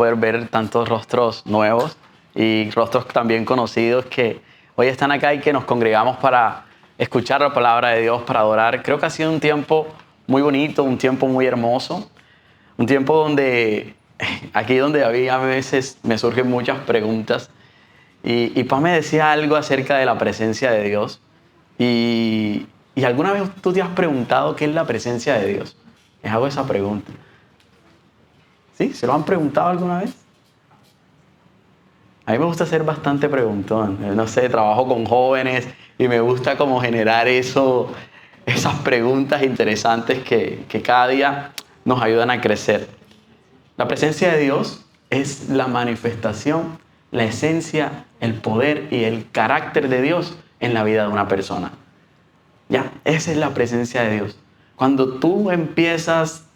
poder ver tantos rostros nuevos y rostros también conocidos que hoy están acá y que nos congregamos para escuchar la palabra de Dios, para adorar. Creo que ha sido un tiempo muy bonito, un tiempo muy hermoso, un tiempo donde aquí donde a veces me surgen muchas preguntas y Pam me decía algo acerca de la presencia de Dios y ¿alguna vez tú te has preguntado qué es la presencia de Dios? Les hago esa pregunta. ¿Sí? ¿Se lo han preguntado alguna vez? A mí me gusta ser bastante preguntón. No sé, trabajo con jóvenes y me gusta como generar esas preguntas interesantes que cada día nos ayudan a crecer. La presencia de Dios es la manifestación, la esencia, el poder y el carácter de Dios en la vida de una persona. Ya, esa es la presencia de Dios. Cuando tú empiezas a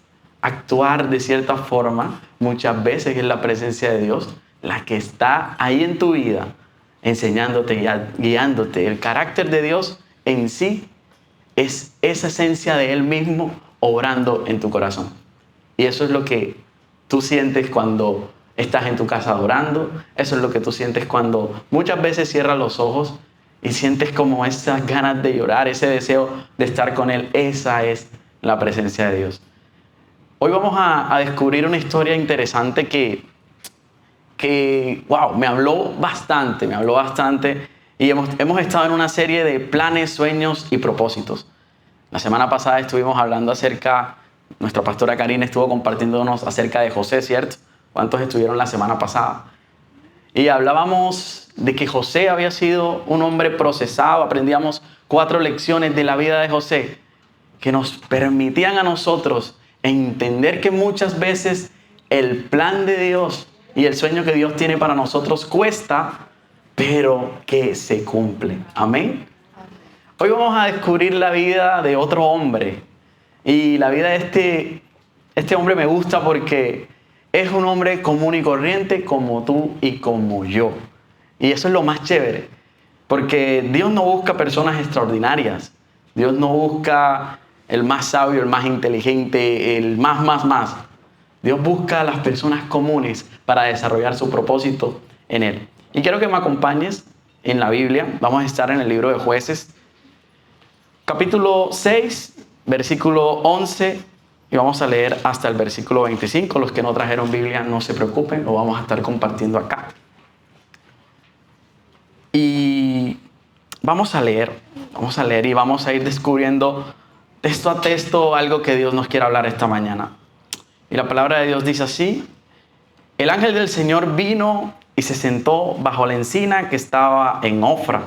actuar de cierta forma, muchas veces es la presencia de Dios la que está ahí en tu vida, enseñándote y guiándote. El carácter de Dios en sí es esa esencia de Él mismo obrando en tu corazón. Y eso es lo que tú sientes cuando estás en tu casa adorando. Eso es lo que tú sientes cuando muchas veces cierras los ojos y sientes como esas ganas de llorar, ese deseo de estar con Él. Esa es la presencia de Dios. Hoy vamos a descubrir una historia interesante que wow, me habló bastante. Y hemos estado en una serie de planes, sueños y propósitos. La semana pasada estuvimos hablando nuestra pastora Karina estuvo compartiéndonos acerca de José, ¿cierto? ¿Cuántos estuvieron la semana pasada? Y hablábamos de que José había sido un hombre procesado. Aprendíamos 4 lecciones de la vida de José que nos permitían a nosotros entender que muchas veces el plan de Dios y el sueño que Dios tiene para nosotros cuesta, pero que se cumple. Amén. Hoy vamos a descubrir la vida de otro hombre. Y la vida de este hombre me gusta porque es un hombre común y corriente como tú y como yo. Y eso es lo más chévere. Porque Dios no busca personas extraordinarias. Dios no busca el más sabio, el más inteligente, el más. Dios busca a las personas comunes para desarrollar su propósito en Él. Y quiero que me acompañes en la Biblia. Vamos a estar en el libro de Jueces, capítulo 6, versículo 11, y vamos a leer hasta el versículo 25. Los que no trajeron Biblia, no se preocupen, lo vamos a estar compartiendo acá. Y vamos a leer y vamos a ir descubriendo texto a texto algo que Dios nos quiere hablar esta mañana. Y la palabra de Dios dice así: el ángel del Señor vino y se sentó bajo la encina que estaba en Ofra,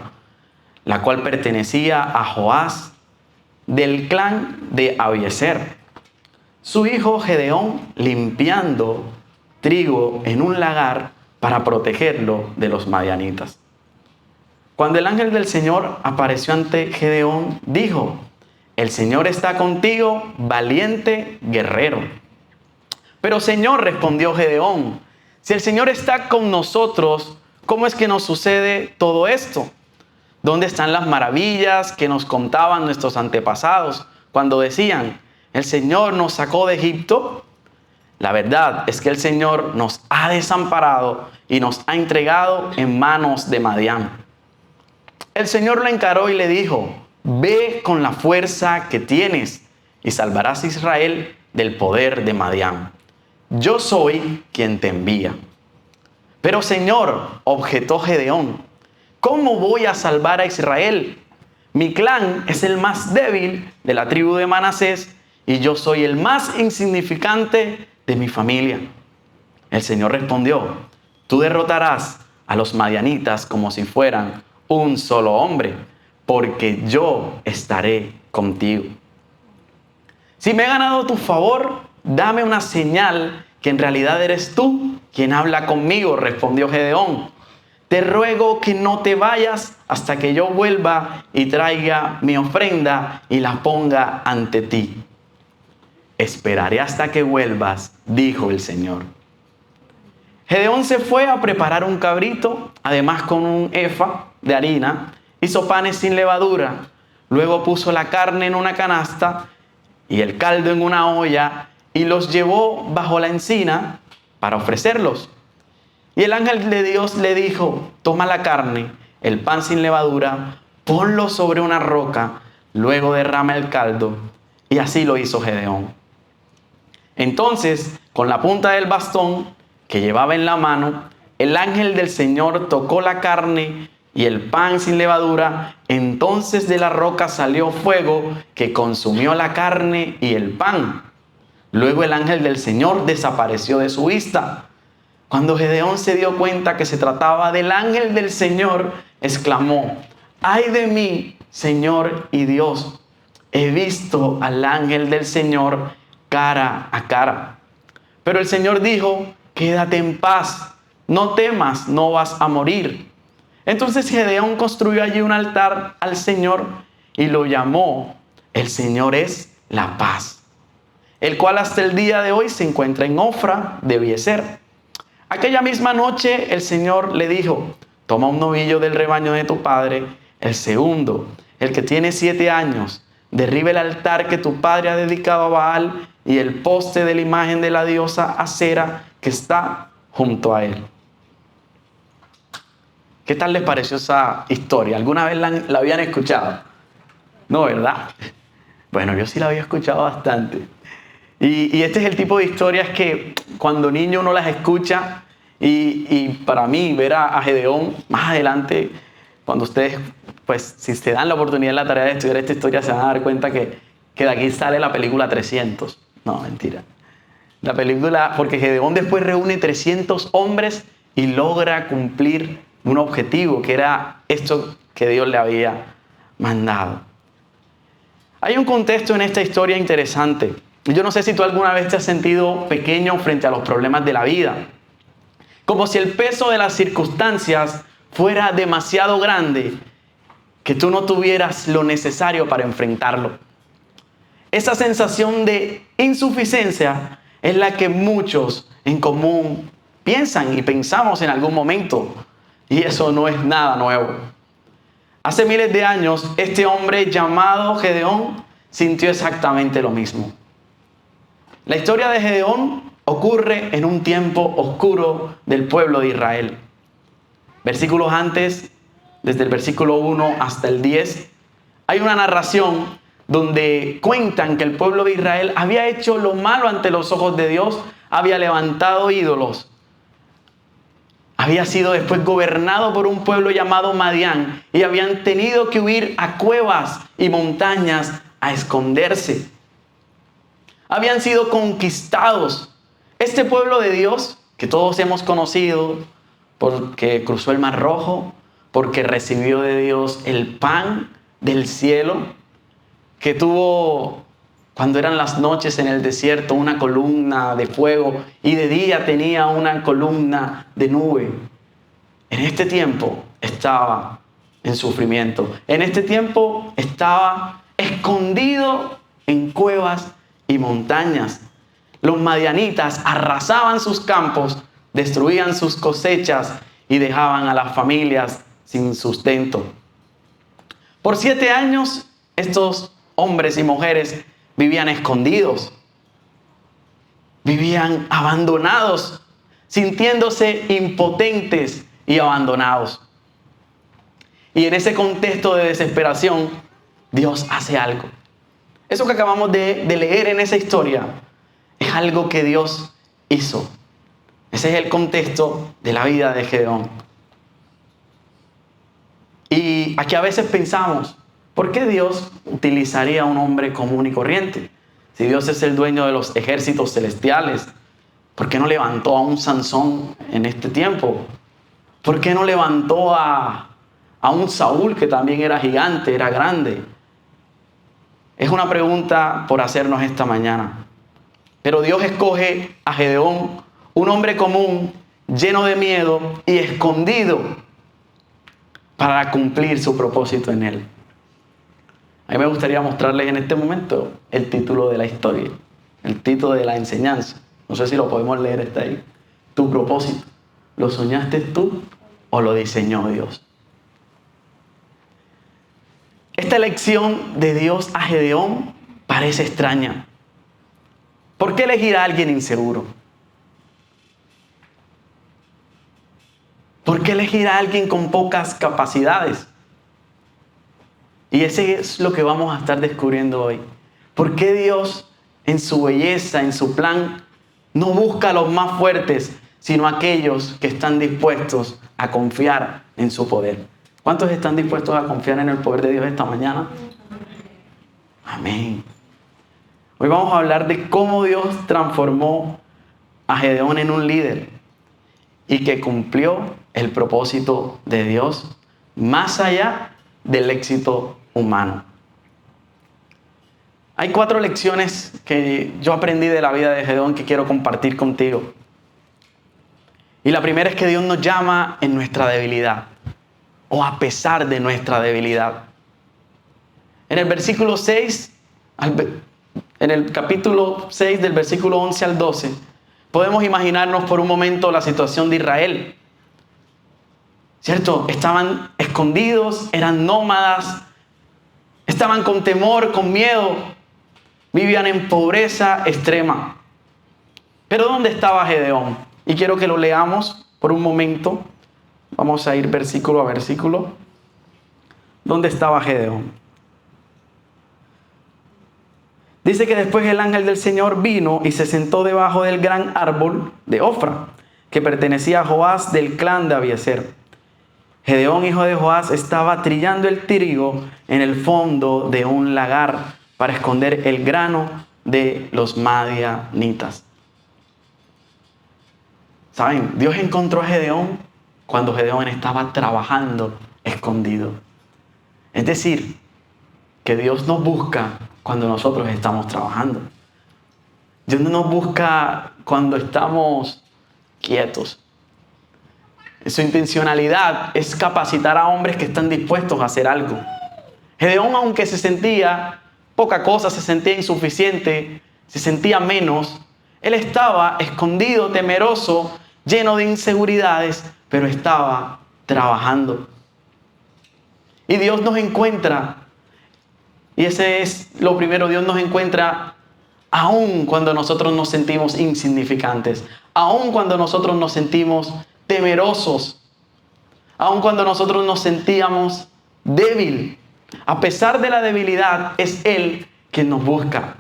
la cual pertenecía a Joás, del clan de Abiezer. Su hijo Gedeón limpiando trigo en un lagar para protegerlo de los madianitas. Cuando el ángel del Señor apareció ante Gedeón, dijo: el Señor está contigo, valiente guerrero. Pero Señor, respondió Gedeón, si el Señor está con nosotros, ¿cómo es que nos sucede todo esto? ¿Dónde están las maravillas que nos contaban nuestros antepasados cuando decían: el Señor nos sacó de Egipto? La verdad es que el Señor nos ha desamparado y nos ha entregado en manos de Madián. El Señor lo encaró y le dijo: ve con la fuerza que tienes y salvarás a Israel del poder de Madián. Yo soy quien te envía. Pero Señor, objetó Gedeón, ¿cómo voy a salvar a Israel? Mi clan es el más débil de la tribu de Manasés y yo soy el más insignificante de mi familia. El Señor respondió: tú derrotarás a los madianitas como si fueran un solo hombre, porque yo estaré contigo. Si me he ganado tu favor, dame una señal que en realidad eres tú quien habla conmigo, respondió Gedeón. Te ruego que no te vayas hasta que yo vuelva y traiga mi ofrenda y la ponga ante ti. Esperaré hasta que vuelvas, dijo el Señor. Gedeón se fue a preparar un cabrito, además con un efa de harina, hizo panes sin levadura, luego puso la carne en una canasta y el caldo en una olla y los llevó bajo la encina. para ofrecerlos. Y el ángel de Dios le dijo: toma la carne, el pan sin levadura, ponlo sobre una roca, luego derrama el caldo. Y así lo hizo Gedeón. Entonces, con la punta del bastón que llevaba en la mano, el ángel del Señor tocó la carne y el pan sin levadura. Entonces de la roca salió fuego que consumió la carne y el pan. Luego el ángel del Señor desapareció de su vista. Cuando Gedeón se dio cuenta que se trataba del ángel del Señor, exclamó: ¡ay de mí, Señor y Dios! He visto al ángel del Señor cara a cara. Pero el Señor dijo: quédate en paz, no temas, no vas a morir. Entonces Gedeón construyó allí un altar al Señor y lo llamó: el Señor es la paz, el cual hasta el día de hoy se encuentra en Ofra de Abiezer. Aquella misma noche el Señor le dijo: toma un novillo del rebaño de tu padre, el segundo, el que tiene 7 años, derriba el altar que tu padre ha dedicado a Baal y el poste de la imagen de la diosa Acera que está junto a él. ¿Qué tal les pareció esa historia? ¿Alguna vez la habían escuchado? No, ¿verdad? Bueno, yo sí la había escuchado bastante. Y este es el tipo de historias que cuando niño uno las escucha, y para mí ver a Gedeón más adelante, cuando ustedes, pues si se dan la oportunidad, la tarea de estudiar esta historia, se van a dar cuenta que de aquí sale la película 300. No, mentira. La película, porque Gedeón después reúne 300 hombres y logra cumplir un objetivo, que era esto que Dios le había mandado. Hay un contexto en esta historia interesante. Yo no sé si tú alguna vez te has sentido pequeño frente a los problemas de la vida, como si el peso de las circunstancias fuera demasiado grande, que tú no tuvieras lo necesario para enfrentarlo. Esa sensación de insuficiencia es la que muchos en común piensan y pensamos en algún momento, y eso no es nada nuevo. Hace miles de años, este hombre llamado Gedeón sintió exactamente lo mismo. La historia de Gedeón ocurre en un tiempo oscuro del pueblo de Israel. Versículos antes, desde el versículo 1 hasta el 10, hay una narración donde cuentan que el pueblo de Israel había hecho lo malo ante los ojos de Dios, había levantado ídolos, había sido después gobernado por un pueblo llamado Madián y habían tenido que huir a cuevas y montañas a esconderse. Habían sido conquistados. Este pueblo de Dios, que todos hemos conocido porque cruzó el Mar Rojo, porque recibió de Dios el pan del cielo, que tuvo, cuando eran las noches en el desierto, una columna de fuego y de día tenía una columna de nube. En este tiempo estaba en sufrimiento. En este tiempo estaba escondido en cuevas y montañas. Los madianitas arrasaban sus campos, destruían sus cosechas y dejaban a las familias sin sustento. Por 7 años, estos hombres y mujeres vivían escondidos, vivían abandonados, sintiéndose impotentes y abandonados. Y en ese contexto de desesperación, Dios hace algo. Eso que acabamos de leer en esa historia es algo que Dios hizo. Ese es el contexto de la vida de Gedeón. Y aquí a veces pensamos, ¿por qué Dios utilizaría a un hombre común y corriente? Si Dios es el dueño de los ejércitos celestiales, ¿por qué no levantó a un Sansón en este tiempo? ¿Por qué no levantó a un Saúl, que también era gigante, era grande? Es una pregunta por hacernos esta mañana. Pero Dios escoge a Gedeón, un hombre común, lleno de miedo y escondido, para cumplir su propósito en él. A mí me gustaría mostrarles en este momento el título de la historia, el título de la enseñanza. No sé si lo podemos leer, está ahí. Tu propósito. ¿Lo soñaste tú o lo diseñó Dios? Esta elección de Dios a Gedeón parece extraña. ¿Por qué elegir a alguien inseguro? ¿Por qué elegir a alguien con pocas capacidades? Y ese es lo que vamos a estar descubriendo hoy. ¿Por qué Dios, en su belleza, en su plan, no busca a los más fuertes, sino a aquellos que están dispuestos a confiar en su poder? ¿Cuántos están dispuestos a confiar en el poder de Dios esta mañana? Amén. Hoy vamos a hablar de cómo Dios transformó a Gedeón en un líder y que cumplió el propósito de Dios más allá del éxito humano. Hay 4 lecciones que yo aprendí de la vida de Gedeón que quiero compartir contigo. Y la primera es que Dios nos llama en nuestra debilidad, o a pesar de nuestra debilidad. En el versículo 6, en el capítulo 6 del versículo 11 al 12, podemos imaginarnos por un momento la situación de Israel. ¿Cierto? Estaban escondidos, eran nómadas, estaban con temor, con miedo, vivían en pobreza extrema. Pero ¿dónde estaba Gedeón? Y quiero que lo leamos por un momento. Vamos a ir versículo a versículo. ¿Dónde estaba Gedeón? Dice que después el ángel del Señor vino y se sentó debajo del gran árbol de Ofra, que pertenecía a Joás del clan de Abiezer. Gedeón, hijo de Joás, estaba trillando el trigo en el fondo de un lagar para esconder el grano de los madianitas. ¿Saben? Dios encontró a Gedeón cuando Gedeón estaba trabajando escondido. Es decir, que Dios nos busca cuando nosotros estamos trabajando. Dios no nos busca cuando estamos quietos. Su intencionalidad es capacitar a hombres que están dispuestos a hacer algo. Gedeón, aunque se sentía poca cosa, se sentía insuficiente, se sentía menos, él estaba escondido, temeroso, lleno de inseguridades, pero estaba trabajando. Y Dios nos encuentra, y ese es lo primero, Dios nos encuentra aun cuando nosotros nos sentimos insignificantes, aun cuando nosotros nos sentimos temerosos, aun cuando nosotros nos sentíamos débil. A pesar de la debilidad, es Él quien nos busca.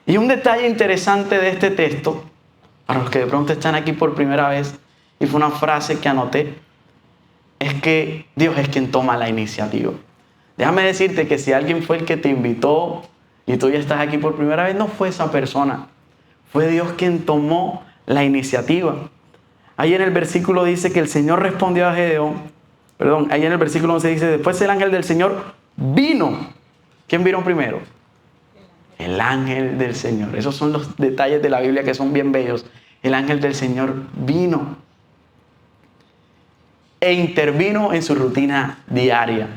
Y un detalle interesante de este texto, para los que de pronto están aquí por primera vez, y fue una frase que anoté, es que Dios es quien toma la iniciativa. Déjame decirte que si alguien fue el que te invitó y tú ya estás aquí por primera vez, no fue esa persona. Fue Dios quien tomó la iniciativa. Ahí en el versículo dice que el Señor respondió a Gedeón. Ahí en el versículo 11 dice, después el ángel del Señor vino. ¿Quién vino primero? El ángel del Señor. Esos son los detalles de la Biblia que son bien bellos. El ángel del Señor vino e intervino en su rutina diaria.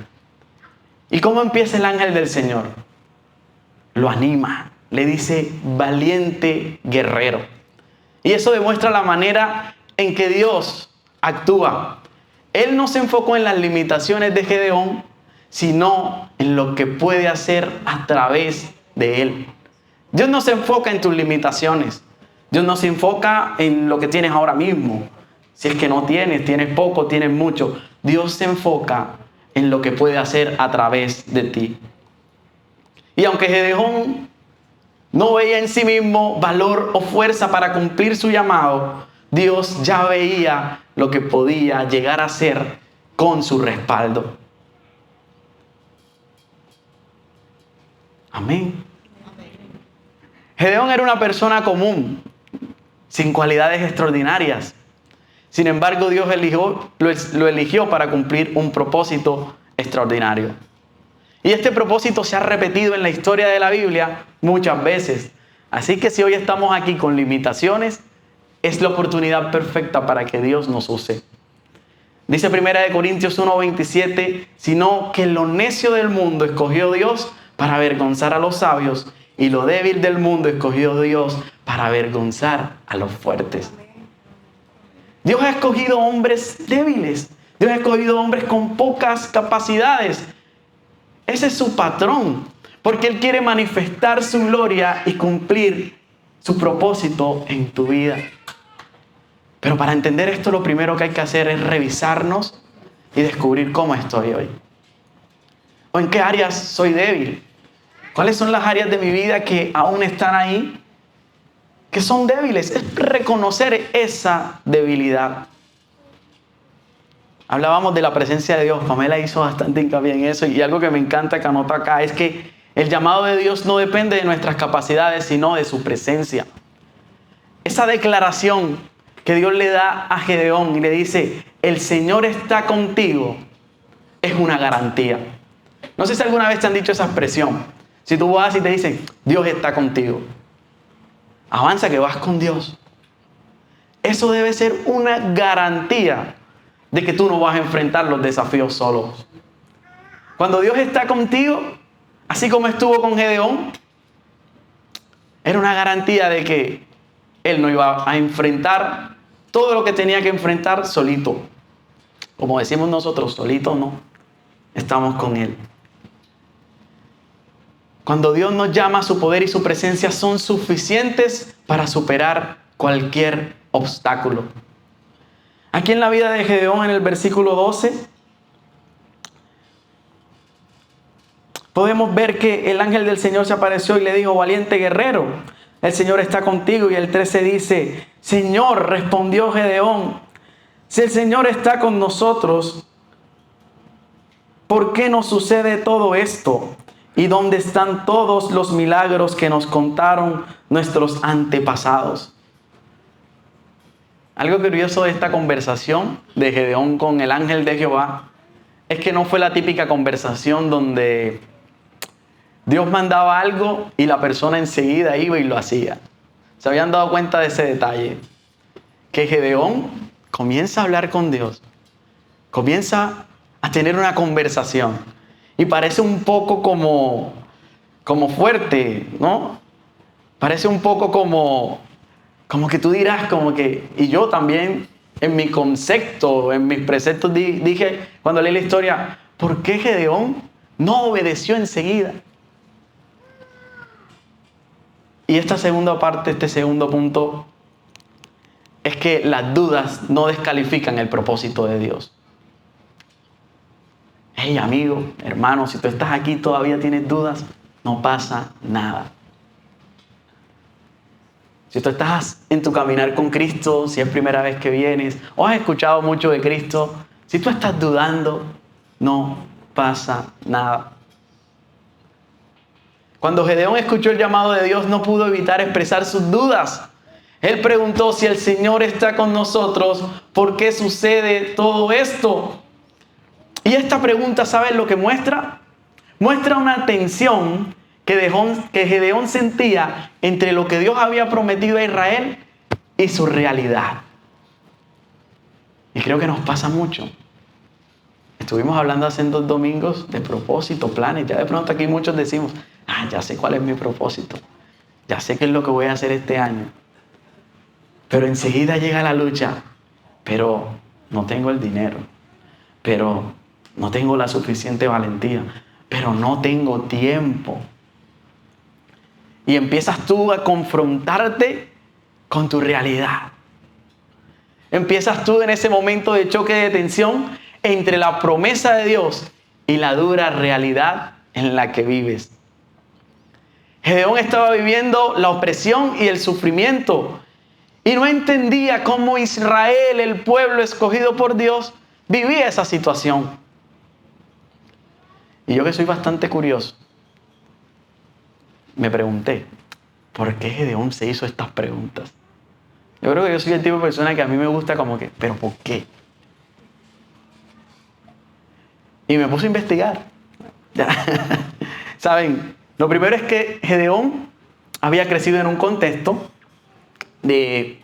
¿Y cómo empieza el ángel del Señor? Lo anima, le dice valiente guerrero. Y eso demuestra la manera en que Dios actúa. Él no se enfocó en las limitaciones de Gedeón, sino en lo que puede hacer a través de él. Dios no se enfoca en tus limitaciones. Dios no se enfoca en lo que tienes ahora mismo. Si es que no tienes poco, tienes mucho. Dios se enfoca en lo que puede hacer a través de ti. Y aunque Gedeón no veía en sí mismo valor o fuerza para cumplir su llamado, Dios ya veía lo que podía llegar a ser con su respaldo. Amén. Gedeón era una persona común, sin cualidades extraordinarias. Sin embargo, Dios lo eligió para cumplir un propósito extraordinario. Y este propósito se ha repetido en la historia de la Biblia muchas veces. Así que si hoy estamos aquí con limitaciones, es la oportunidad perfecta para que Dios nos use. Dice 1 Corintios 1:27, sino que lo necio del mundo escogió Dios para avergonzar a los sabios, y lo débil del mundo escogió Dios para avergonzar a los fuertes. Dios ha escogido hombres débiles. Dios ha escogido hombres con pocas capacidades. Ese es su patrón, porque Él quiere manifestar su gloria y cumplir su propósito en tu vida. Pero para entender esto, lo primero que hay que hacer es revisarnos y descubrir cómo estoy hoy. ¿O en qué áreas soy débil? ¿Cuáles son las áreas de mi vida que aún están ahí, que son débiles? Es reconocer esa debilidad. Hablábamos de la presencia de Dios. Pamela hizo bastante hincapié en eso. Y algo que me encanta que anota acá es que el llamado de Dios no depende de nuestras capacidades, sino de su presencia. Esa declaración que Dios le da a Gedeón y le dice, el Señor está contigo, es una garantía. No sé si alguna vez te han dicho esa expresión. Si tú vas y te dicen, Dios está contigo, avanza que vas con Dios. Eso debe ser una garantía de que tú no vas a enfrentar los desafíos solos. Cuando Dios está contigo, así como estuvo con Gedeón, era una garantía de que él no iba a enfrentar todo lo que tenía que enfrentar solito. Como decimos nosotros, solito no. Estamos con Él. Cuando Dios nos llama, su poder y su presencia son suficientes para superar cualquier obstáculo. Aquí en la vida de Gedeón, en el versículo 12, podemos ver que el ángel del Señor se apareció y le dijo, valiente guerrero, el Señor está contigo. Y el 13 dice, Señor, respondió Gedeón, si el Señor está con nosotros, ¿por qué nos sucede todo esto? ¿Y dónde están todos los milagros que nos contaron nuestros antepasados? Algo curioso de esta conversación de Gedeón con el ángel de Jehová es que no fue la típica conversación donde Dios mandaba algo y la persona enseguida iba y lo hacía. ¿Se habían dado cuenta de ese detalle? Que Gedeón comienza a hablar con Dios, comienza a tener una conversación y parece un poco como fuerte, ¿no? Parece un poco como que tú dirás, como que, y yo también en mi concepto, en mis preceptos dije, cuando leí la historia, ¿por qué Gedeón no obedeció enseguida? Y esta segunda parte, este segundo punto, es que las dudas no descalifican el propósito de Dios. Hey, amigo, hermano, si tú estás aquí y todavía tienes dudas, no pasa nada. Si tú estás en tu caminar con Cristo, si es primera vez que vienes, o has escuchado mucho de Cristo, si tú estás dudando, no pasa nada. Cuando Gedeón escuchó el llamado de Dios, no pudo evitar expresar sus dudas. Él preguntó, si el Señor está con nosotros, ¿por qué sucede todo esto? Y esta pregunta, ¿sabes lo que muestra? Muestra una tensión que Gedeón sentía entre lo que Dios había prometido a Israel y su realidad. Y creo que nos pasa mucho. Estuvimos hablando hace 2 domingos de propósito, planes. Ya de pronto aquí muchos decimos, ya sé cuál es mi propósito. Ya sé qué es lo que voy a hacer este año. Pero enseguida llega la lucha. Pero no tengo el dinero. Pero no tengo la suficiente valentía. Pero no tengo tiempo. Y empiezas tú a confrontarte con tu realidad. Empiezas tú en ese momento de choque de tensión entre la promesa de Dios y la dura realidad en la que vives. Gedeón estaba viviendo la opresión y el sufrimiento y no entendía cómo Israel, el pueblo escogido por Dios, vivía esa situación. Y yo, que soy bastante curioso, me pregunté, ¿por qué Gedeón se hizo estas preguntas? Yo creo que yo soy el tipo de persona que a mí me gusta como que, ¿pero por qué? Y me puse a investigar. ¿Saben? Lo primero es que Gedeón había crecido en un contexto de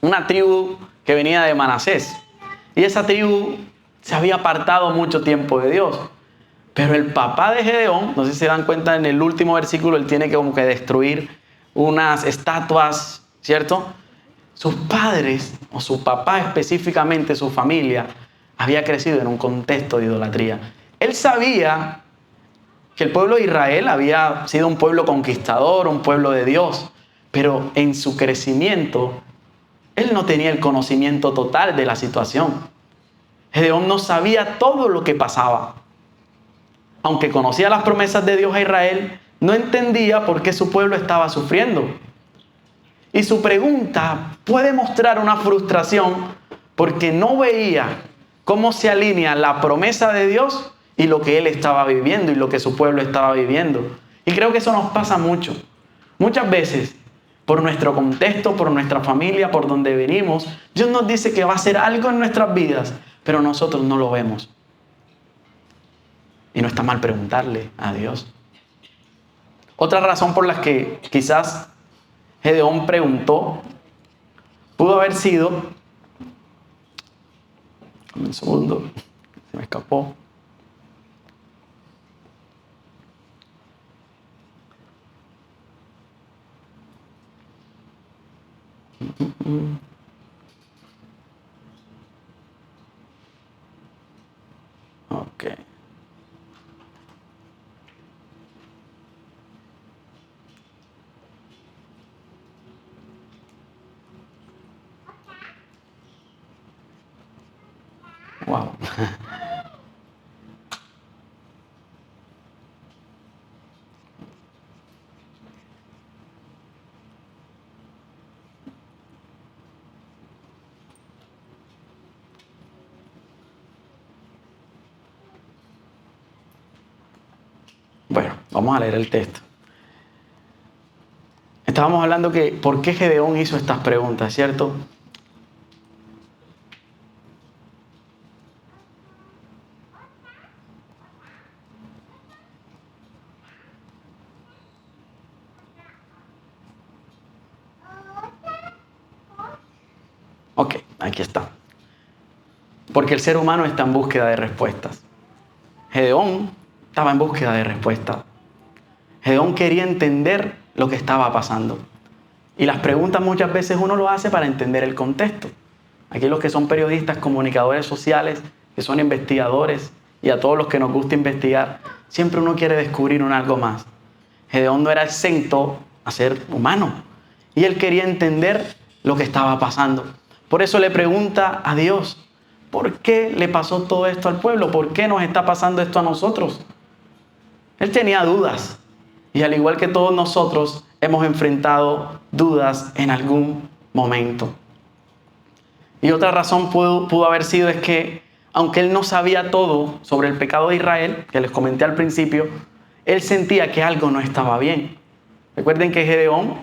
una tribu que venía de Manasés. Y esa tribu se había apartado mucho tiempo de Dios. Pero el papá de Gedeón, no sé si se dan cuenta, en el último versículo, él tiene que como que destruir unas estatuas, ¿cierto? Sus padres, o su papá específicamente, su familia, había crecido en un contexto de idolatría. Él sabía que el pueblo de Israel había sido un pueblo conquistador, un pueblo de Dios, pero en su crecimiento, Él no tenía el conocimiento total de la situación. Gedeón no sabía todo lo que pasaba. Aunque conocía las promesas de Dios a Israel, no entendía por qué su pueblo estaba sufriendo. Y su pregunta puede mostrar una frustración porque no veía cómo se alinea la promesa de Dios y lo que él estaba viviendo y lo que su pueblo estaba viviendo. Y creo que eso nos pasa mucho. Muchas veces, por nuestro contexto, por nuestra familia, por donde venimos, Dios nos dice que va a hacer algo en nuestras vidas, pero nosotros no lo vemos. Y no está mal preguntarle a Dios. Otra razón por la que quizás Gedeón preguntó pudo haber sido... Un segundo, se me escapó. Ok. Wow. Bueno, vamos a leer el texto. Estábamos hablando que por qué Gedeón hizo estas preguntas, ¿cierto? Ok, aquí está. Porque el ser humano está en búsqueda de respuestas. Gedeón estaba en búsqueda de respuestas. Gedeón quería entender lo que estaba pasando. Y las preguntas muchas veces uno lo hace para entender el contexto. Aquí los que son periodistas, comunicadores sociales, que son investigadores, y a todos los que nos gusta investigar, siempre uno quiere descubrir algo más. Gedeón no era exento a ser humano. Y él quería entender lo que estaba pasando. Por eso le pregunta a Dios, ¿por qué le pasó todo esto al pueblo? ¿Por qué nos está pasando esto a nosotros? Él tenía dudas. Y al igual que todos nosotros, hemos enfrentado dudas en algún momento. Y otra razón pudo haber sido es que, aunque él no sabía todo sobre el pecado de Israel, que les comenté al principio, él sentía que algo no estaba bien. Recuerden que Gedeón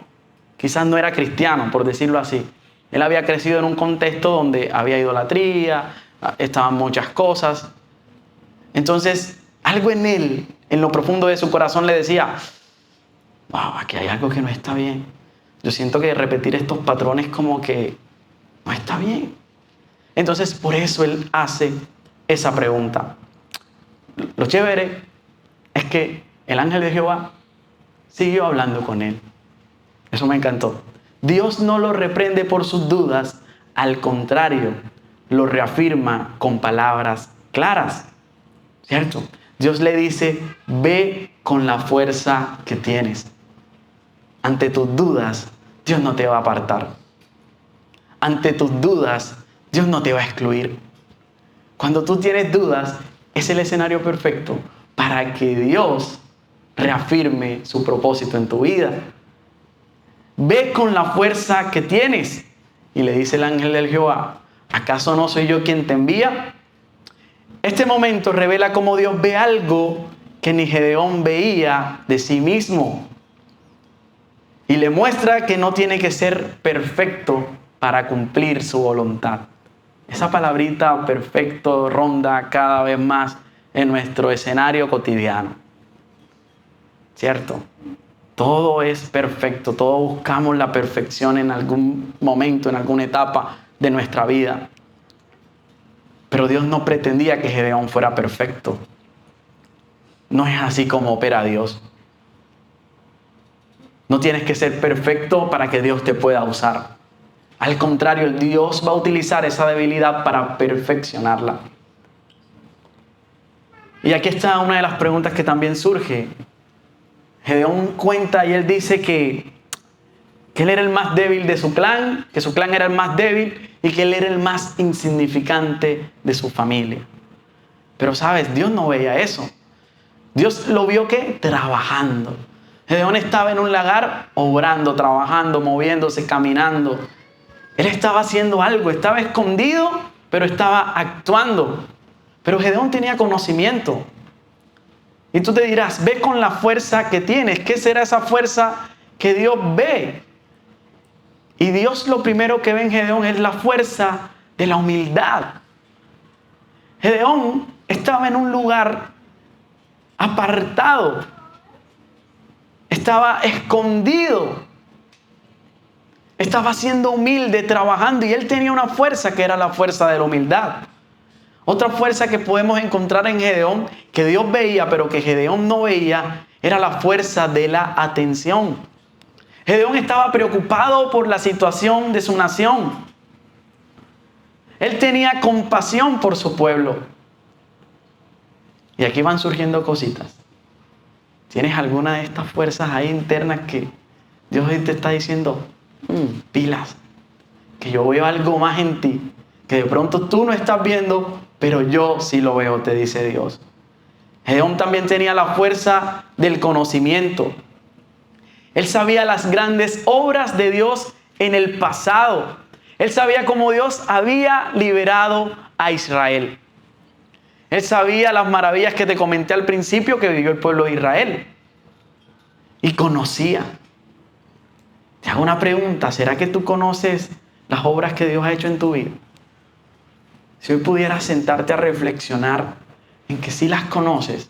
quizás no era cristiano, por decirlo así. Él había crecido en un contexto donde había idolatría, estaban muchas cosas. Entonces, algo en él, en lo profundo de su corazón, le decía, wow, aquí hay algo que no está bien. Yo siento que repetir estos patrones como que no está bien. Entonces, por eso él hace esa pregunta. Lo chévere es que el ángel de Jehová siguió hablando con él. Eso me encantó. Dios no lo reprende por sus dudas, al contrario, lo reafirma con palabras claras. ¿Cierto? Dios le dice, ve con la fuerza que tienes. Ante tus dudas, Dios no te va a apartar. Ante tus dudas, Dios no te va a excluir. Cuando tú tienes dudas, es el escenario perfecto para que Dios reafirme su propósito en tu vida. Ve con la fuerza que tienes. Y le dice el ángel del Jehová, ¿acaso no soy yo quien te envía? Este momento revela cómo Dios ve algo que ni Gedeón veía de sí mismo. Y le muestra que no tiene que ser perfecto para cumplir su voluntad. Esa palabrita perfecto ronda cada vez más en nuestro escenario cotidiano. ¿Cierto? Todo es perfecto, todos buscamos la perfección en algún momento, en alguna etapa de nuestra vida. Pero Dios no pretendía que Gedeón fuera perfecto. No es así como opera Dios. No tienes que ser perfecto para que Dios te pueda usar. Al contrario, Dios va a utilizar esa debilidad para perfeccionarla. Y aquí está una de las preguntas que también surge. Gedeón cuenta y él dice que que él era el más débil de su clan, que su clan era el más débil y que él era el más insignificante de su familia. Pero sabes, Dios no veía eso. Dios lo vio que trabajando. Gedeón estaba en un lagar obrando, trabajando, moviéndose, caminando. Él estaba haciendo algo, estaba escondido, pero estaba actuando. Pero Gedeón tenía conocimiento. Y tú te dirás, ve con la fuerza que tienes. ¿Qué será esa fuerza que Dios ve? Y Dios lo primero que ve en Gedeón es la fuerza de la humildad. Gedeón estaba en un lugar apartado. Estaba escondido. Estaba siendo humilde, trabajando. Y él tenía una fuerza que era la fuerza de la humildad. Otra fuerza que podemos encontrar en Gedeón, que Dios veía, pero que Gedeón no veía, era la fuerza de la atención. Gedeón estaba preocupado por la situación de su nación. Él tenía compasión por su pueblo. Y aquí van surgiendo cositas. ¿Tienes alguna de estas fuerzas ahí internas que Dios hoy te está diciendo, pilas, que yo veo algo más en ti, que de pronto tú no estás viendo, pero yo sí lo veo, te dice Dios? Gedeón también tenía la fuerza del conocimiento. Él sabía las grandes obras de Dios en el pasado. Él sabía cómo Dios había liberado a Israel. Él sabía las maravillas que te comenté al principio que vivió el pueblo de Israel. Y conocía. Te hago una pregunta, ¿será que tú conoces las obras que Dios ha hecho en tu vida? Si hoy pudieras sentarte a reflexionar en que sí las conoces,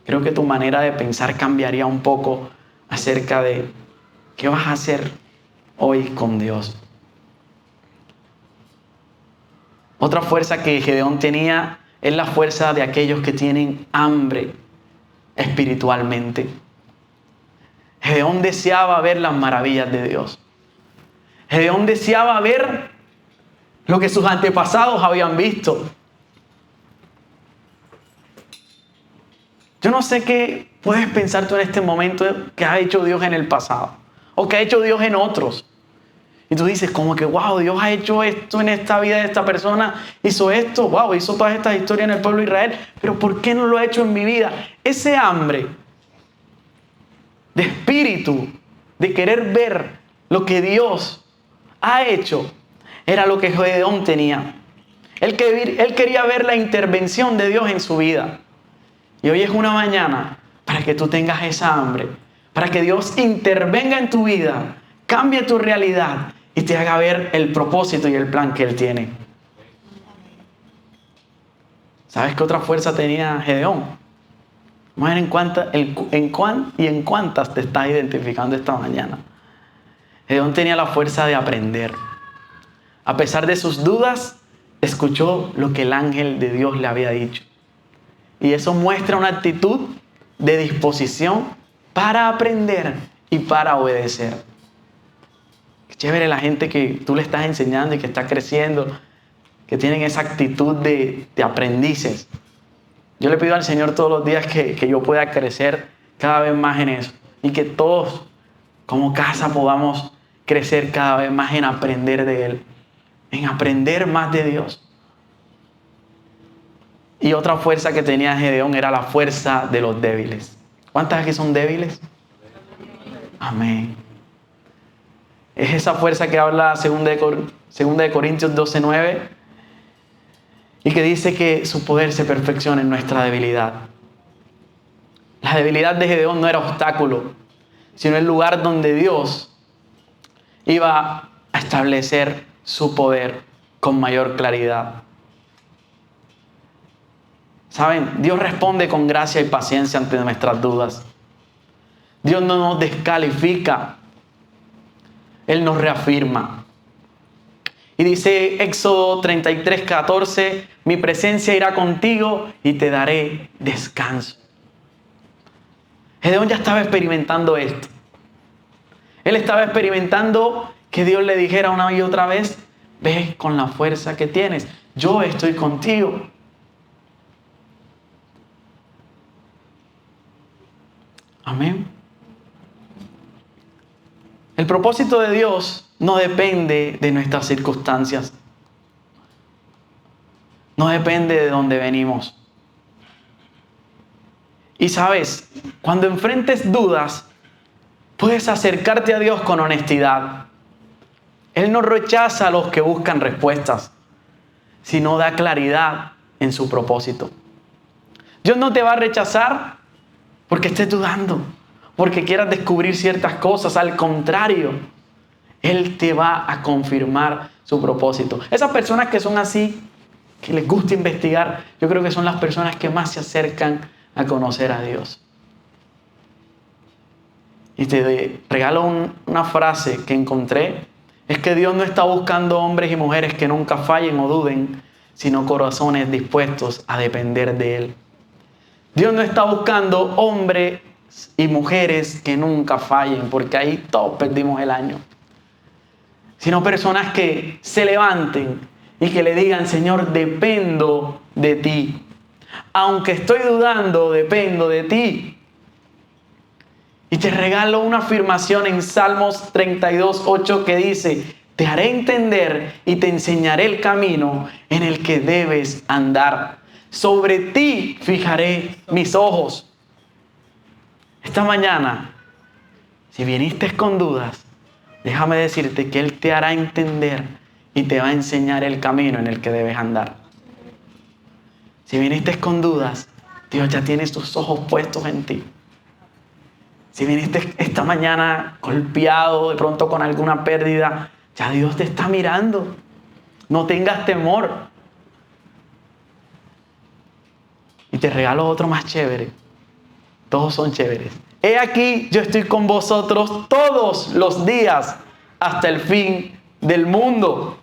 creo que tu manera de pensar cambiaría un poco acerca de qué vas a hacer hoy con Dios. Otra fuerza que Gedeón tenía es la fuerza de aquellos que tienen hambre espiritualmente. Gedeón deseaba ver las maravillas de Dios. Gedeón deseaba ver lo que sus antepasados habían visto. Yo no sé qué puedes pensar tú en este momento que ha hecho Dios en el pasado o que ha hecho Dios en otros. Y tú dices como que, wow, Dios ha hecho esto en esta vida de esta persona, hizo esto, wow, hizo todas estas historias en el pueblo de Israel, pero ¿por qué no lo ha hecho en mi vida? Ese hambre de espíritu, de querer ver lo que Dios ha hecho, era lo que Gedeón tenía. Él quería ver la intervención de Dios en su vida. Y hoy es una mañana para que tú tengas esa hambre, para que Dios intervenga en tu vida, cambie tu realidad y te haga ver el propósito y el plan que Él tiene. ¿Sabes qué otra fuerza tenía Gedeón? Vamos a ver en cuántas te estás identificando esta mañana. Gedeón tenía la fuerza de aprender. A pesar de sus dudas, escuchó lo que el ángel de Dios le había dicho. Y eso muestra una actitud de disposición para aprender y para obedecer. Qué chévere la gente que tú le estás enseñando y que está creciendo, que tienen esa actitud de aprendices. Yo le pido al Señor todos los días que yo pueda crecer cada vez más en eso. Y que todos como casa podamos crecer cada vez más en aprender de Él. En aprender más de Dios. Y otra fuerza que tenía Gedeón era la fuerza de los débiles. ¿Cuántas aquí son débiles? Amén. Es esa fuerza que habla 2 de Corintios 12:9 y que dice que su poder se perfecciona en nuestra debilidad. La debilidad de Gedeón no era obstáculo, sino el lugar donde Dios iba a establecer su poder con mayor claridad. ¿Saben? Dios responde con gracia y paciencia ante nuestras dudas. Dios no nos descalifica. Él nos reafirma. Y dice Éxodo 33:14, mi presencia irá contigo y te daré descanso. Gedeón ya estaba experimentando esto. Él estaba experimentando que Dios le dijera una y otra vez, ve con la fuerza que tienes, yo estoy contigo. Amén. El propósito de Dios no depende de nuestras circunstancias. No depende de dónde venimos. Y sabes, cuando enfrentes dudas, puedes acercarte a Dios con honestidad. Él no rechaza a los que buscan respuestas, sino da claridad en su propósito. Dios no te va a rechazar porque estés dudando, porque quieras descubrir ciertas cosas. Al contrario, Él te va a confirmar su propósito. Esas personas que son así, que les gusta investigar, yo creo que son las personas que más se acercan a conocer a Dios. Y te regalo una frase que encontré. Es que Dios no está buscando hombres y mujeres que nunca fallen o duden, sino corazones dispuestos a depender de Él. Dios no está buscando hombres y mujeres que nunca fallen, porque ahí todos perdimos el año. Sino personas que se levanten y que le digan: Señor, dependo de ti. Aunque estoy dudando, dependo de ti. Y te regalo una afirmación en Salmos 32:8 que dice: te haré entender y te enseñaré el camino en el que debes andar. Sobre ti fijaré mis ojos. Esta mañana, si viniste con dudas, déjame decirte que Él te hará entender y te va a enseñar el camino en el que debes andar. Si viniste con dudas, Dios ya tiene sus ojos puestos en ti. Si viniste esta mañana golpeado, de pronto con alguna pérdida, ya Dios te está mirando. No tengas temor. Y te regalo otro más chévere. Todos son chéveres. He aquí, yo estoy con vosotros todos los días hasta el fin del mundo.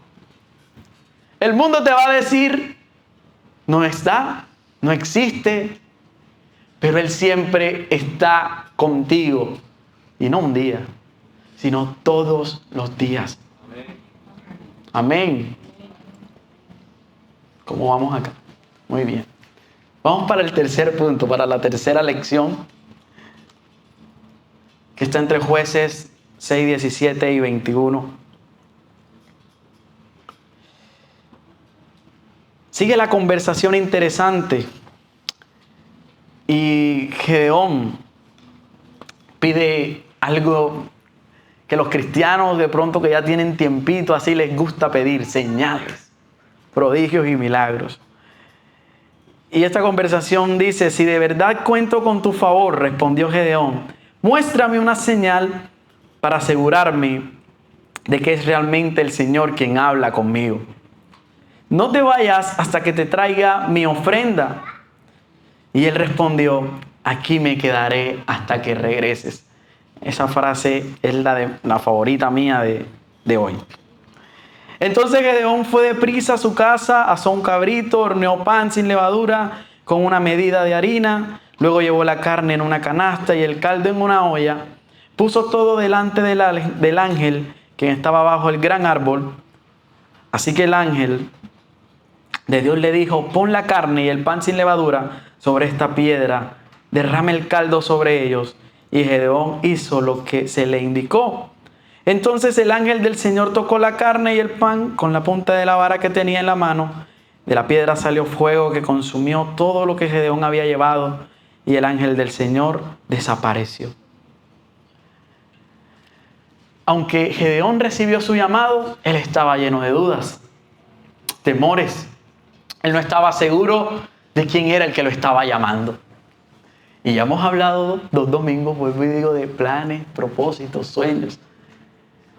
El mundo te va a decir: no está, no existe, pero Él siempre está contigo. Y no un día, sino todos los días. Amén. ¿Cómo vamos acá? Muy bien. Vamos para el tercer punto, para la tercera lección, que está entre Jueces 6, 17 y 21. Sigue la conversación interesante. Y Gedeón pide algo que los cristianos de pronto que ya tienen tiempito así les gusta pedir: señales, prodigios y milagros. Y esta conversación dice: si de verdad cuento con tu favor, respondió Gedeón, muéstrame una señal para asegurarme de que es realmente el Señor quien habla conmigo. No te vayas hasta que te traiga mi ofrenda. Y él respondió: aquí me quedaré hasta que regreses. Esa frase es la favorita mía de hoy. Entonces Gedeón fue deprisa a su casa, asó un cabrito, horneó pan sin levadura con una medida de harina. Luego llevó la carne en una canasta y el caldo en una olla. Puso todo delante del ángel que estaba bajo el gran árbol. Así que el ángel de Dios le dijo: pon la carne y el pan sin levadura sobre esta piedra, derrame el caldo sobre ellos. Y Gedeón hizo lo que se le indicó. Entonces el ángel del Señor tocó la carne y el pan con la punta de la vara que tenía en la mano. De la piedra salió fuego que consumió todo lo que Gedeón había llevado, y el ángel del Señor desapareció. Aunque Gedeón recibió su llamado, él estaba lleno de dudas, temores. Él no estaba seguro de quién era el que lo estaba llamando. Y ya hemos hablado 2 domingos, vuelvo y digo, de planes, propósitos, sueños.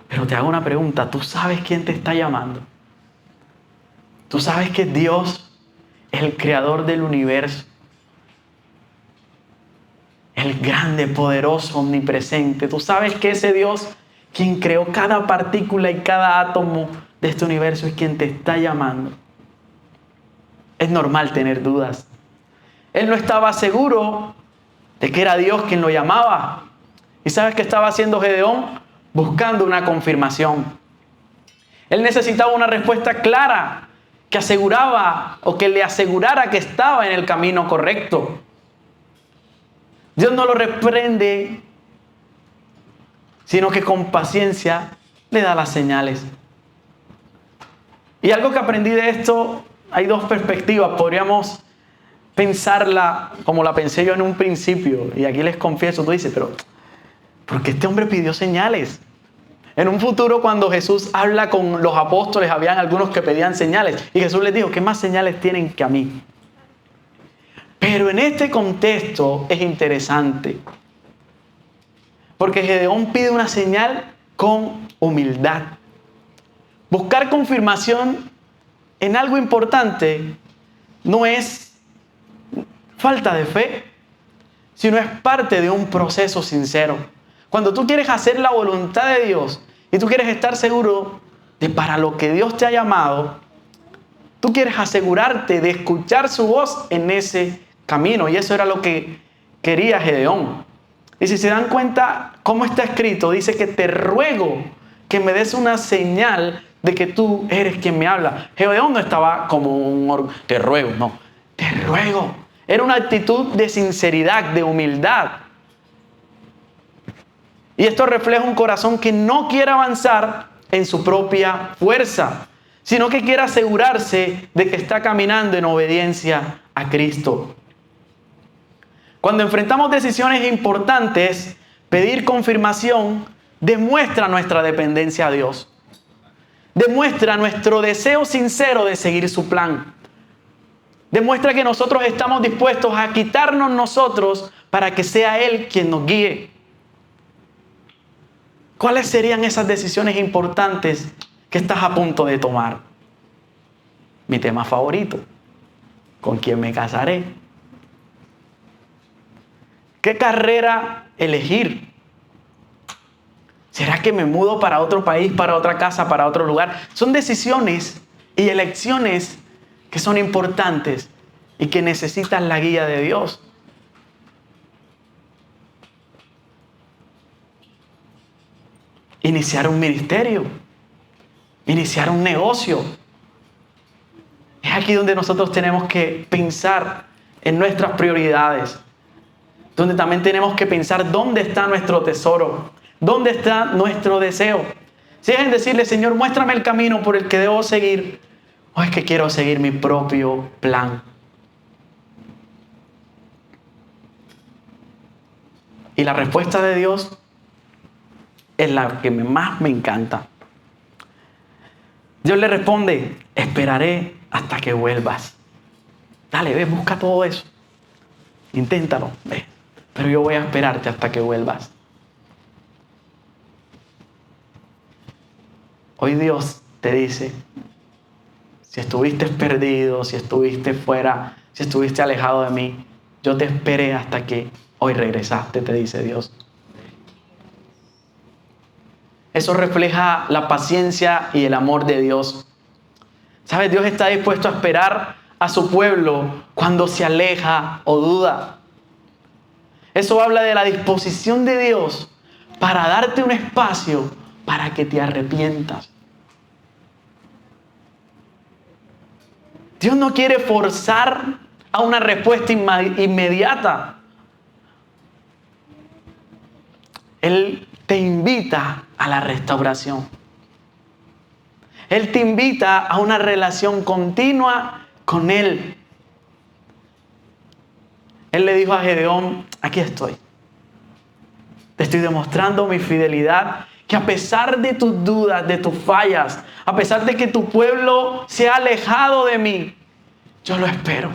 Pero te hago una pregunta: ¿tú sabes quién te está llamando? ¿Tú sabes que Dios es el creador del universo? El grande, poderoso, omnipresente. ¿Tú sabes que ese Dios, quien creó cada partícula y cada átomo de este universo, es quien te está llamando? Es normal tener dudas. Él no estaba seguro de que era Dios quien lo llamaba. ¿Y sabes qué estaba haciendo Gedeón? Buscando una confirmación. Él necesitaba una respuesta clara que aseguraba o que le asegurara que estaba en el camino correcto. Dios no lo reprende sino que con paciencia le da las señales. Y algo que aprendí de esto, hay dos perspectivas. Podríamos pensarla como la pensé yo en un principio. Y aquí les confieso, tú dices, pero ¿por qué este hombre pidió señales? En un futuro, cuando Jesús habla con los apóstoles, habían algunos que pedían señales. Y Jesús les dijo, ¿qué más señales tienen que a mí? Pero en este contexto es interesante. Porque Gedeón pide una señal con humildad. Buscar confirmación en algo importante no es falta de fe, sino es parte de un proceso sincero. Cuando tú quieres hacer la voluntad de Dios y tú quieres estar seguro de para lo que Dios te ha llamado, tú quieres asegurarte de escuchar su voz en ese camino. Y eso era lo que quería Gedeón. Y si se dan cuenta cómo está escrito, dice que te ruego que me des una señal de que tú eres quien me habla. Gedeón no estaba como te ruego, no, te ruego. Era una actitud de sinceridad, de humildad. Y esto refleja un corazón que no quiere avanzar en su propia fuerza, sino que quiere asegurarse de que está caminando en obediencia a Cristo. Cuando enfrentamos decisiones importantes, pedir confirmación demuestra nuestra dependencia a Dios. Demuestra nuestro deseo sincero de seguir su plan. Demuestra que nosotros estamos dispuestos a quitarnos nosotros para que sea Él quien nos guíe. ¿Cuáles serían esas decisiones importantes que estás a punto de tomar? Mi tema favorito. ¿Con quién me casaré? ¿Qué carrera elegir? ¿Será que me mudo para otro país, para otra casa, para otro lugar? Son decisiones y elecciones que son importantes y que necesitan la guía de Dios. Iniciar un ministerio, iniciar un negocio. Es aquí donde nosotros tenemos que pensar en nuestras prioridades, donde también tenemos que pensar dónde está nuestro tesoro, dónde está nuestro deseo. Si es en decirle, Señor, muéstrame el camino por el que debo seguir, o es que quiero seguir mi propio plan. Y la respuesta de Dios es la que más me encanta. Dios le responde, esperaré hasta que vuelvas. Dale, ve, busca todo eso. Inténtalo, ve. Pero yo voy a esperarte hasta que vuelvas. Hoy Dios te dice, si estuviste perdido, si estuviste fuera, si estuviste alejado de mí, yo te esperé hasta que hoy regresaste, te dice Dios. Eso refleja la paciencia y el amor de Dios. ¿Sabes? Dios está dispuesto a esperar a su pueblo cuando se aleja o duda. Eso habla de la disposición de Dios para darte un espacio para que te arrepientas. Dios no quiere forzar a una respuesta inmediata. Él te invita a la restauración. Él te invita a una relación continua con Él. Él le dijo a Gedeón, aquí estoy. Te estoy demostrando mi fidelidad, que a pesar de tus dudas, de tus fallas, a pesar de que tu pueblo se ha alejado de mí, yo lo espero.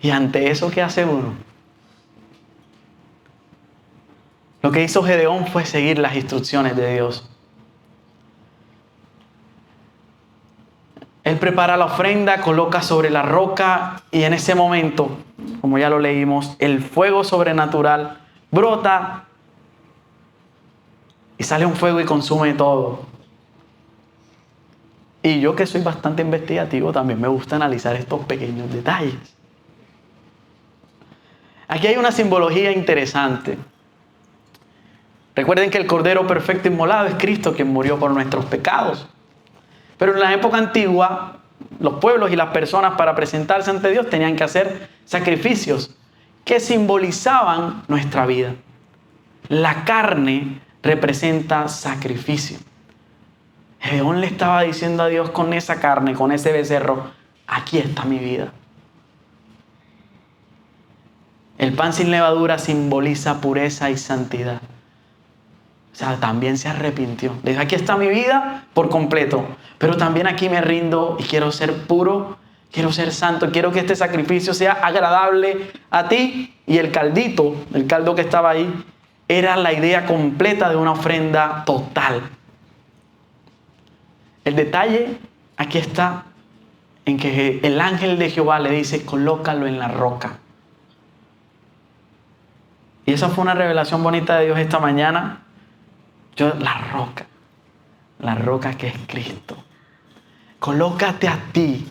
Y ante eso, ¿qué hace uno? Lo que hizo Gedeón fue seguir las instrucciones de Dios. Él prepara la ofrenda, coloca sobre la roca y en ese momento, como ya lo leímos, el fuego sobrenatural brota y sale un fuego y consume todo. Y yo, que soy bastante investigativo, también me gusta analizar estos pequeños detalles. Aquí hay una simbología interesante. Recuerden que el Cordero perfecto inmolado es Cristo, quien murió por nuestros pecados. Pero en la época antigua, los pueblos y las personas, para presentarse ante Dios, tenían que hacer sacrificios que simbolizaban nuestra vida. La carne representa sacrificio. Gedeón le estaba diciendo a Dios con esa carne, con ese becerro, aquí está mi vida. El pan sin levadura simboliza pureza y santidad. O sea, también se arrepintió. Le dijo, aquí está mi vida por completo, pero también aquí me rindo y quiero ser puro, quiero ser santo, quiero que este sacrificio sea agradable a ti. Y el caldito, el caldo que estaba ahí, era la idea completa de una ofrenda total. El detalle aquí está en que el ángel de Jehová le dice, colócalo en la roca. Y esa fue una revelación bonita de Dios esta mañana. La roca que es Cristo. Colócate a ti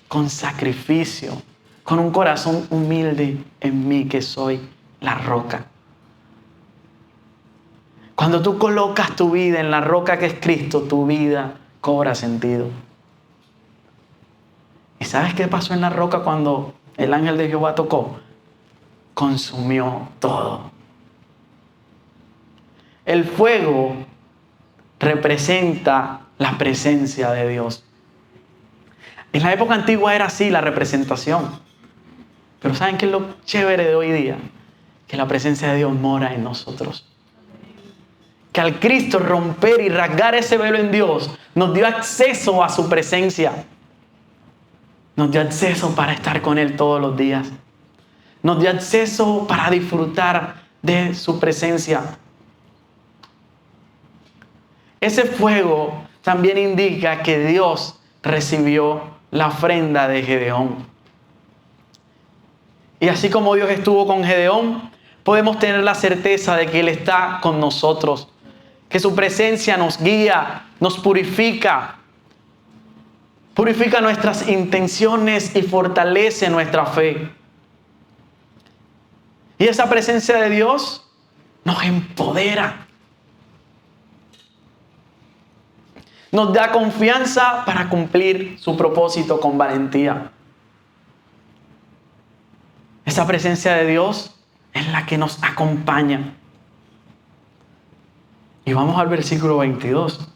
con sacrificio, con un corazón humilde en mí que soy la roca. Cuando tú colocas tu vida en la roca que es Cristo, tu vida cobra sentido. ¿Y sabes qué pasó en la roca cuando el ángel de Jehová tocó? Consumió todo. El fuego representa la presencia de Dios. En la época antigua era así la representación. Pero ¿saben qué es lo chévere de hoy día? Que la presencia de Dios mora en nosotros. Que al Cristo romper y rasgar ese velo en Dios, nos dio acceso a su presencia. Nos dio acceso para estar con Él todos los días. Nos dio acceso para disfrutar de su presencia. Ese fuego también indica que Dios recibió la ofrenda de Gedeón. Y así como Dios estuvo con Gedeón, podemos tener la certeza de que Él está con nosotros. Que su presencia nos guía, nos purifica. Purifica nuestras intenciones y fortalece nuestra fe. Y esa presencia de Dios nos empodera. Nos da confianza para cumplir su propósito con valentía. Esa presencia de Dios es la que nos acompaña. Y vamos al versículo 22.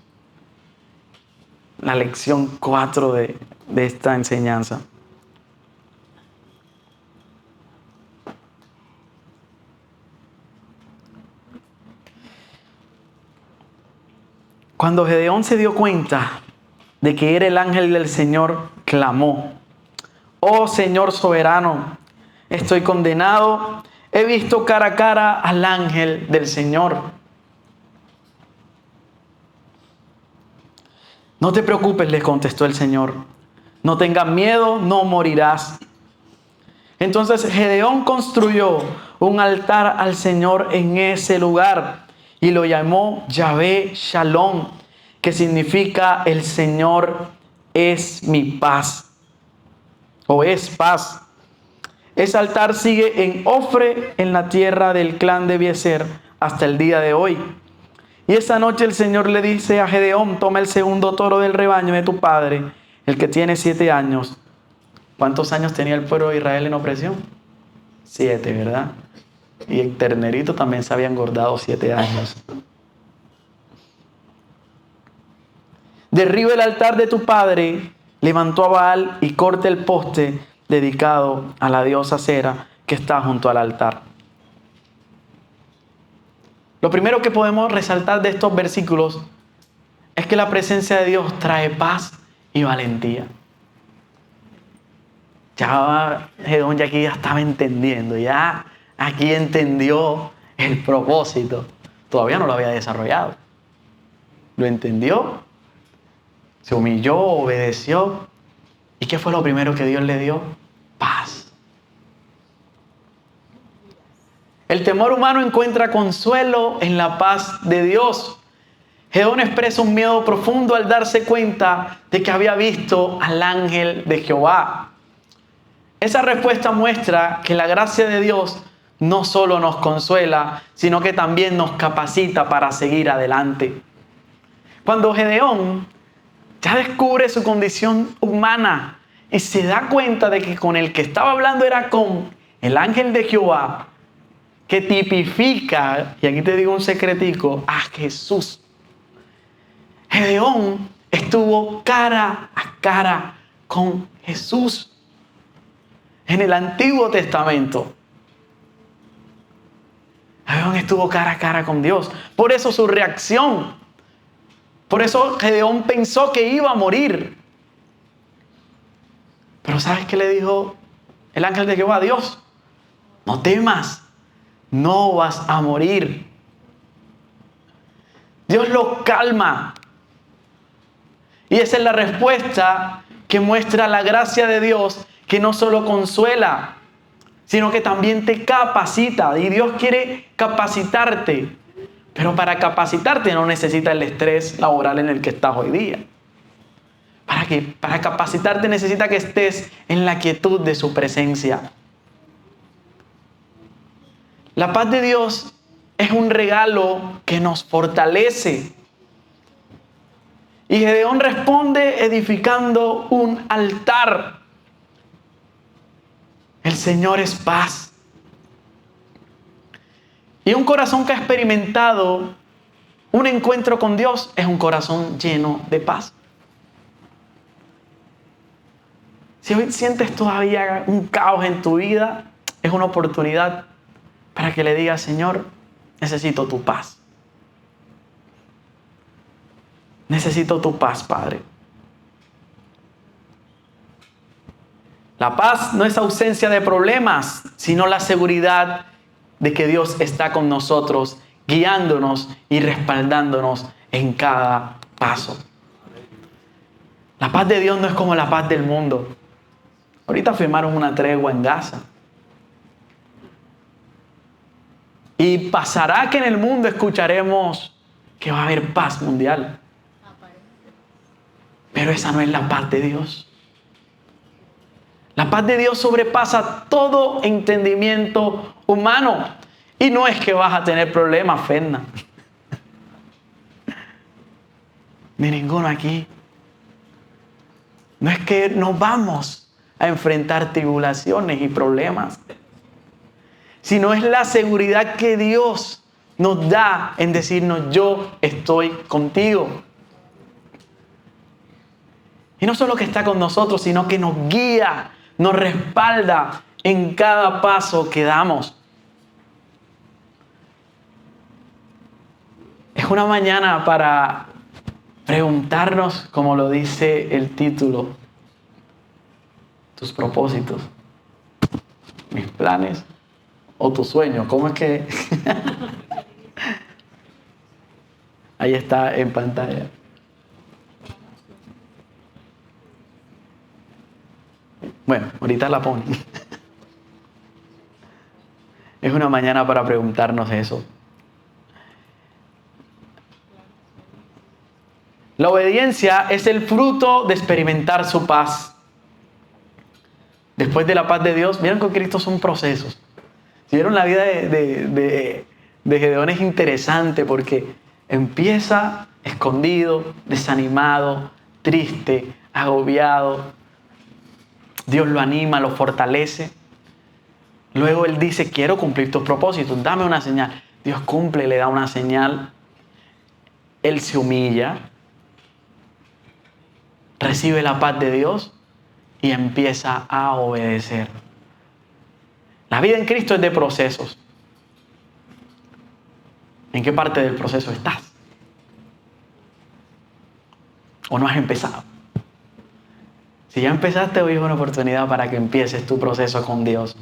La lección 4 de esta enseñanza. Cuando Gedeón se dio cuenta de que era el ángel del Señor, clamó: oh Señor soberano, estoy condenado. He visto cara a cara al ángel del Señor. No te preocupes, le contestó el Señor. No tengas miedo, no morirás. Entonces Gedeón construyó un altar al Señor en ese lugar y lo llamó Yahvé Shalom, que significa el Señor es mi paz, o es paz. Ese altar sigue en Ofre, en la tierra del clan de Abiezer, hasta el día de hoy. Y esa noche el Señor le dice a Gedeón: toma el segundo toro del rebaño de tu padre, el que tiene 7 años. ¿Cuántos años tenía el pueblo de Israel en opresión? 7, ¿verdad? Y el ternerito también se había engordado 7 años. Derriba el altar de tu padre, levantó a Baal y corte el poste dedicado a la diosa Acera que está junto al altar. Lo primero que podemos resaltar de estos versículos es que la presencia de Dios trae paz y valentía. Ya Gedeón aquí ya estaba entendiendo, ya aquí entendió el propósito. Todavía no lo había desarrollado. Lo entendió, se humilló, obedeció. ¿Y qué fue lo primero que Dios le dio? Paz. El temor humano encuentra consuelo en la paz de Dios. Gedeón expresa un miedo profundo al darse cuenta de que había visto al ángel de Jehová. Esa respuesta muestra que la gracia de Dios no solo nos consuela, sino que también nos capacita para seguir adelante. Cuando Gedeón ya descubre su condición humana y se da cuenta de que con el que estaba hablando era con El ángel de Jehová, que tipifica, y aquí te digo un secretico, a Jesús. Gedeón estuvo cara a cara con Jesús en el Antiguo Testamento. Gedeón estuvo cara a cara con Dios. Por eso su reacción. Por eso Gedeón pensó que iba a morir. Pero ¿sabes qué le dijo el ángel de Jehová a Dios? No temas, no vas a morir. Dios lo calma. Y esa es la respuesta que muestra la gracia de Dios, que no solo consuela, sino que también te capacita. Y Dios quiere capacitarte. Pero para capacitarte no necesita el estrés laboral en el que estás hoy día. Para capacitarte necesita que estés en la quietud de su presencia. La paz de Dios es un regalo que nos fortalece. Y Gedeón responde edificando un altar. El Señor es paz. Y un corazón que ha experimentado un encuentro con Dios es un corazón lleno de paz. Si hoy sientes todavía un caos en tu vida, es una oportunidad para que le digas: Señor, necesito tu paz. Necesito tu paz, Padre. La paz no es ausencia de problemas, sino la seguridad de que Dios está con nosotros, guiándonos y respaldándonos en cada paso. La paz de Dios no es como la paz del mundo. Ahorita firmaron una tregua en Gaza. Y pasará que en el mundo escucharemos que va a haber paz mundial. Pero esa no es la paz de Dios. La paz de Dios sobrepasa todo entendimiento humano. Y no es que vas a tener problemas, Fernanda. Ni ninguno aquí. No es que nos vamos a enfrentar tribulaciones y problemas, sino es la seguridad que Dios nos da en decirnos: yo estoy contigo. Y no solo que está con nosotros, sino que nos guía, nos respalda en cada paso que damos. Es una mañana para preguntarnos, como lo dice el título, tus propósitos, mis planes o tus sueños. ¿Cómo es que? Ahí está en pantalla. Bueno, ahorita la ponen. Es una mañana para preguntarnos eso. La obediencia es el fruto de experimentar su paz. Después de la paz de Dios, vieron que Cristo son procesos. Si vieron, la vida de Gedeón es interesante porque empieza escondido, desanimado, triste, agobiado. Dios lo anima, lo fortalece. Luego él dice: quiero cumplir tus propósitos, dame una señal. Dios cumple, le da una señal. Él se humilla, recibe la paz de Dios y empieza a obedecer. La vida en Cristo es de procesos. ¿En qué parte del proceso estás? ¿O no has empezado? Si ya empezaste, hoy es una oportunidad para que empieces tu proceso con Dios.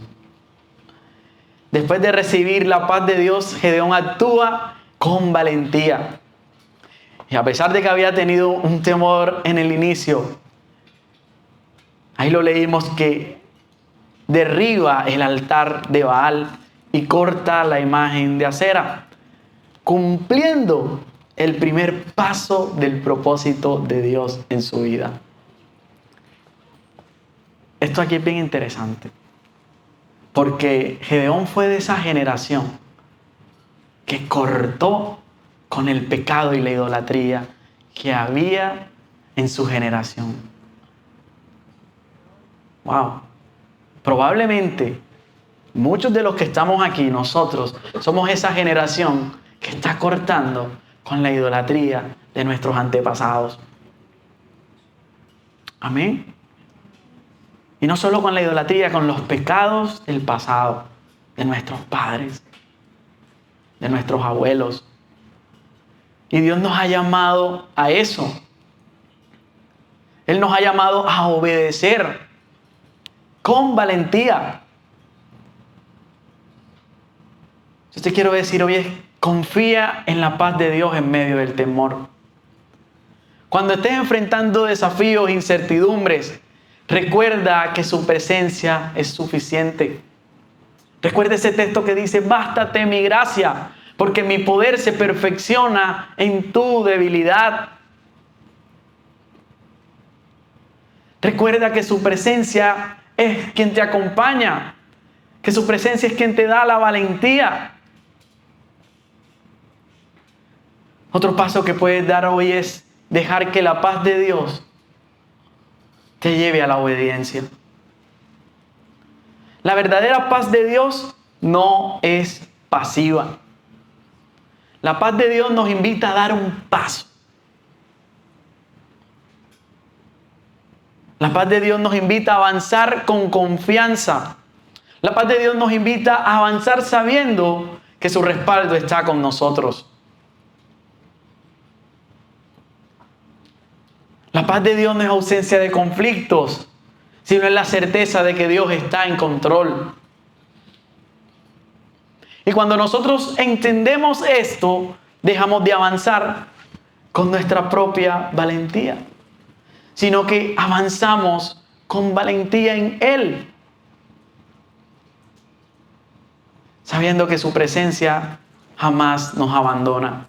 Después de recibir la paz de Dios, Gedeón actúa con valentía. Y a pesar de que había tenido un temor en el inicio, ahí lo leímos, que derriba el altar de Baal y corta la imagen de acera, cumpliendo el primer paso del propósito de Dios en su vida. Esto aquí es bien interesante, porque Gedeón fue de esa generación que cortó con el pecado y la idolatría que había en su generación. Wow. Probablemente Muchos de los que estamos aquí, nosotros, somos esa generación que está cortando con la idolatría de nuestros antepasados. Amén. Y no solo con la idolatría, con los pecados del pasado, de nuestros padres, de nuestros abuelos. Y Dios nos ha llamado a eso. Él nos ha llamado a obedecer con valentía. Yo te quiero decir hoy es, confía en la paz de Dios en medio del temor. Cuando estés enfrentando desafíos, incertidumbres, recuerda que su presencia es suficiente. Recuerda ese texto que dice, bástate mi gracia, porque mi poder se perfecciona en tu debilidad. Recuerda que su presencia es quien te acompaña, que su presencia es quien te da la valentía. Otro paso que puedes dar hoy es dejar que la paz de Dios te lleve a la obediencia. La verdadera paz de Dios no es pasiva. La paz de Dios nos invita a dar un paso. La paz de Dios nos invita a avanzar con confianza. La paz de Dios nos invita a avanzar sabiendo que su respaldo está con nosotros. La paz de Dios no es ausencia de conflictos, sino es la certeza de que Dios está en control. Y cuando nosotros entendemos esto, dejamos de avanzar con nuestra propia valentía, sino que avanzamos con valentía en Él, sabiendo que su presencia jamás nos abandona.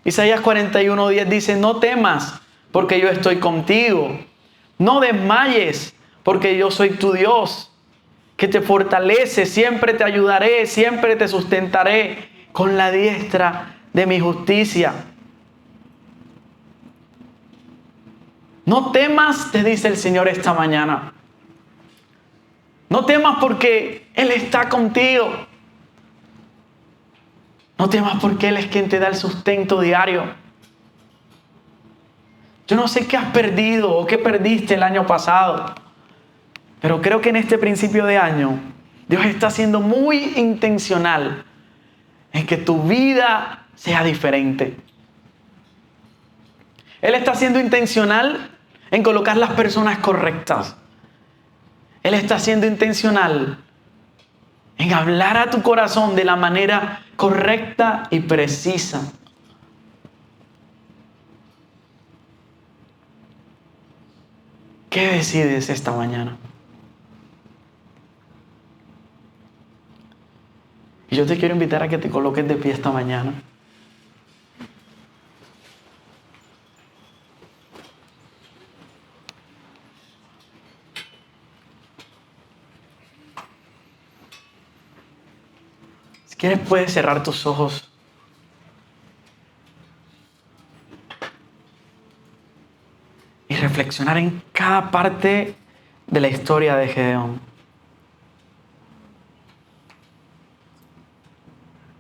Isaías 41:10 dice, no temas, porque yo estoy contigo. No desmayes, porque yo soy tu Dios, que te fortalece, siempre te ayudaré, siempre te sustentaré con la diestra de mi justicia. No temas, te dice el Señor esta mañana. No temas porque Él está contigo. No temas porque Él es quien te da el sustento diario. Yo no sé qué has perdido o qué perdiste el año pasado, pero creo que en este principio de año Dios está siendo muy intencional en que tu vida sea diferente. Él está siendo intencional en colocar las personas correctas. Él está siendo intencional en hablar a tu corazón de la manera correcta y precisa. ¿Qué decides esta mañana? Y yo te quiero invitar a que te coloques de pie esta mañana. Si quieres puedes cerrar tus ojos. Y reflexionar en cada parte de la historia de Gedeón.